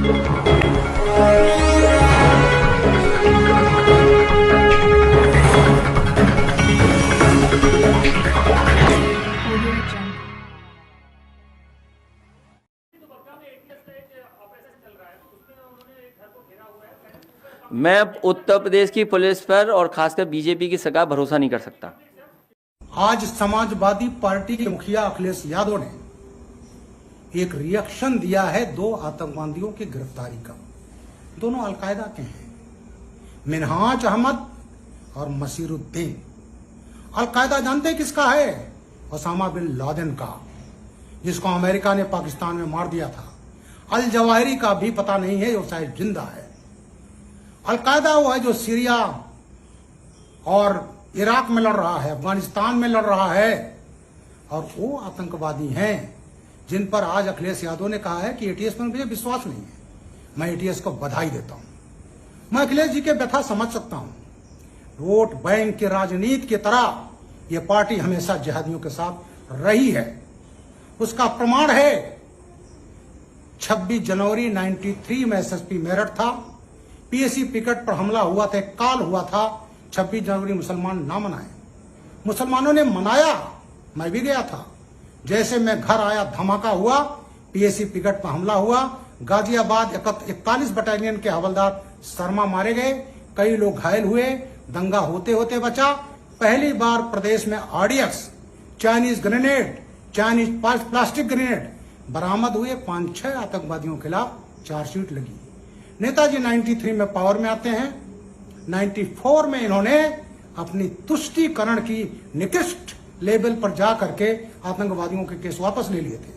मैं उत्तर प्रदेश की पुलिस पर और खासकर बीजेपी की सरकार भरोसा नहीं कर सकता। आज समाजवादी पार्टी के मुखिया अखिलेश यादव ने एक रिएक्शन दिया है दो आतंकवादियों की गिरफ्तारी का। दोनों अलकायदा के हैं, मिनहाज अहमद और मसीरुद्दीन। अलकायदा जानते किसका है? ओसामा बिन लादेन का, जिसको अमेरिका ने पाकिस्तान में मार दिया था। अल जवाहिरी का भी पता नहीं है, वो शायद जिंदा है। अलकायदा वो है जो सीरिया और इराक में लड़ रहा है, अफगानिस्तान में लड़ रहा है, और वो आतंकवादी हैं जिन पर आज अखिलेश यादव ने कहा है कि एटीएस पर मुझे विश्वास नहीं है। मैं एटीएस को बधाई देता हूं। मैं अखिलेश जी के व्यथा समझ सकता हूं। वोट बैंक की राजनीति की तरह यह पार्टी हमेशा जिहादियों के साथ रही है। उसका प्रमाण है 26 जनवरी 93 में एसएसपी मेरठ था, पीएसी पिकेट पर हमला हुआ था, काल हुआ था। 26 जनवरी मुसलमान ना मनाए, मुसलमानों ने मनाया, मैं भी गया था। जैसे मैं घर आया धमाका हुआ, पीएसी पिकेट पर हमला हुआ। गाजियाबाद 41 बटालियन के हवलदार शर्मा मारे गए, कई लोग घायल हुए, दंगा होते होते बचा। पहली बार प्रदेश में RDX, Chinese grenade, Chinese plastic grenade बरामद हुए। 5-6 आतंकवादियों के खिलाफ चार्जशीट लगी। नेताजी 93 में पावर में आते हैं। 94 में इन्होंने अपनी तुष्टीकरण की निकृष्ट लेवल पर जा करके आतंकवादियों के केस वापस ले लिए थे।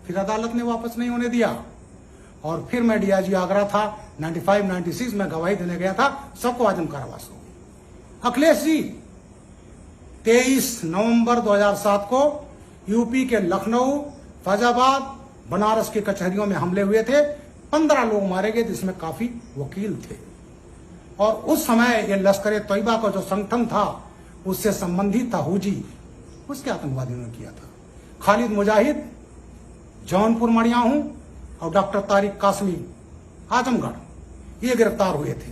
फिर अदालत ने वापस नहीं होने दिया, और फिर मैं डीआईजी आगरा था। 95-96 में गवाही देने गया था, सबको आजम कारावास हो गई। अखिलेश जी 23 नवंबर 2007 को यूपी के लखनऊ, फैजाबाद, बनारस की कचहरियों में हमले हुए थे। 15 लोग मारे गए, जिसमें काफी वकील थे। और उस समय ये लश्कर तैयबा का जो संगठन था, उससे संबंधित था हुजी, उसके आतंकवादियों ने किया था। खालिद मुजाहिद जौनपुर मड़ियाहू और डॉक्टर तारिक कासमी आजमगढ़, ये गिरफ्तार हुए थे।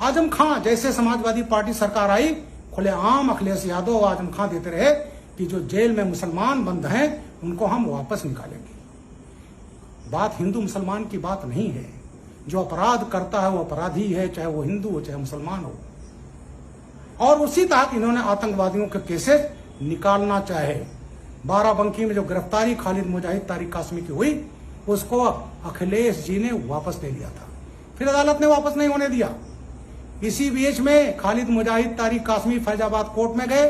आजम खां जैसे समाजवादी पार्टी सरकार आई, खुलेआम अखिलेश यादव और आजम खां देते रहे कि जो जेल में मुसलमान बंद हैं उनको हम वापस निकालेंगे। बात हिंदू मुसलमान की बात नहीं है। जो अपराध करता है वो अपराधी है, चाहे वो हिंदू हो चाहे मुसलमान हो। और उसी तहत इन्होंने आतंकवादियों के केसेस निकालना चाहे। बाराबंकी में जो गिरफ्तारी खालिद मुजाहिद तारिक कासमी की हुई, उसको अखिलेश जी ने वापस ले लिया था। फिर अदालत ने वापस नहीं होने दिया। इसी बीच में खालिद मुजाहिद तारिक कासमी फैजाबाद कोर्ट में गए,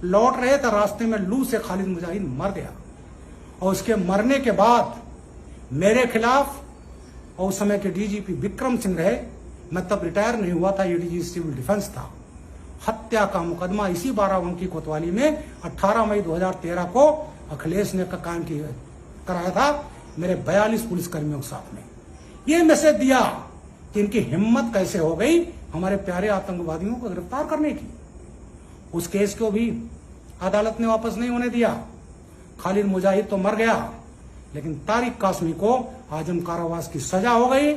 लौट रहे तो रास्ते में लू से खालिद मुजाहिद मर गया। और उसके मरने के बाद मेरे खिलाफ, और उस समय के डीजीपी विक्रम सिंह रहे, मैं तब रिटायर नहीं हुआ था, एडीजी सिविल डिफेंस था, हत्या का मुकदमा इसी बाराबंकी कोतवाली में 18 मई 2013 को अखिलेश ने कायम कराया था मेरे 42 पुलिसकर्मियों के साथ में। ये मैसेज दिया कि इनकी हिम्मत कैसे हो गई हमारे प्यारे आतंकवादियों को गिरफ्तार करने की। उस केस को भी अदालत ने वापस नहीं होने दिया। खालिद मुजाहिद तो मर गया, लेकिन तारिक कासमी को आजम कारावास की सजा हो गई।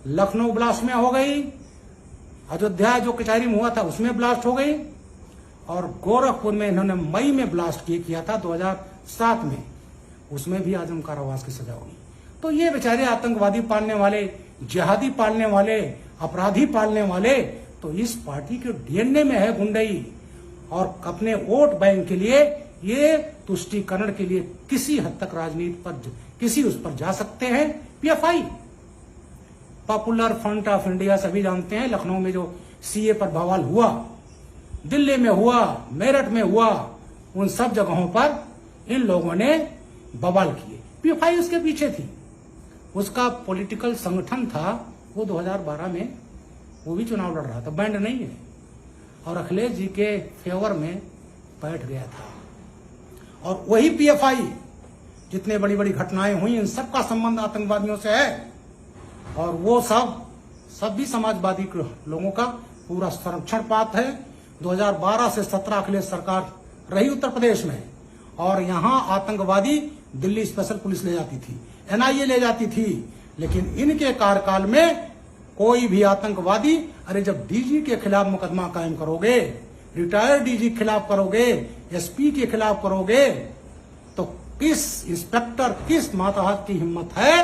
लखनऊ ब्लास्ट में हो गई, अयोध्या जो कचहरी में हुआ था उसमें ब्लास्ट हो गई, और गोरखपुर में इन्होंने मई में ब्लास्ट किया था 2007 में, उसमें भी आजम कारावास की सजा हुई। तो ये बेचारे आतंकवादी पालने वाले, जिहादी पालने वाले, अपराधी पालने वाले, तो इस पार्टी के डीएनए में है गुंडई। और अपने वोट बैंक के लिए, ये तुष्टीकरण के लिए किसी हद तक राजनीति पर, किसी उस पर जा सकते हैं। PFI, popular front of India, सभी जानते हैं। लखनऊ में जो सीए पर बवाल हुआ, दिल्ली में हुआ, मेरठ में हुआ, उन सब जगहों पर इन लोगों ने बवाल किए। पीएफआई उसके पीछे थी, उसका पॉलिटिकल संगठन था। वो 2012 में वो भी चुनाव लड़ रहा था, बैंड नहीं है, और अखिलेश जी के फेवर में बैठ गया था। और वही पीएफआई, जितने बड़ी बड़ी घटनाएं हुई, इन सबका संबंध आतंकवादियों से है। और वो सब भी समाजवादी लोगों का पूरा संरक्षण पात्र है। 2012 से 17 अखिलेश सरकार रही उत्तर प्रदेश में, और यहां आतंकवादी दिल्ली स्पेशल पुलिस ले जाती थी, एनआईए ले जाती थी, लेकिन इनके कार्यकाल में कोई भी आतंकवादी, अरे जब डीजी के खिलाफ मुकदमा कायम करोगे, रिटायर्ड डीजी के खिलाफ करोगे, एसपी के खिलाफ करोगे, तो किस इंस्पेक्टर, किस मातहत की हिम्मत है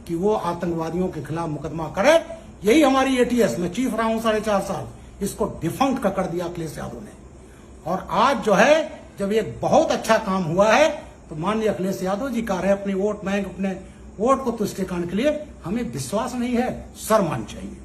कि वो आतंकवादियों के खिलाफ मुकदमा करे। यही हमारी एटीएस, मैं चीफ रहा हूं 4.5 साल, इसको डिफंक्ट कर दिया अखिलेश यादव ने। और आज जो है जब एक बहुत अच्छा काम हुआ है तो माननीय अखिलेश यादव जी कह रहे हैं अपनी वोट बैंक, अपने वोट को तुष्ट करने के लिए हमें विश्वास नहीं है, शर्म आनी चाहिए।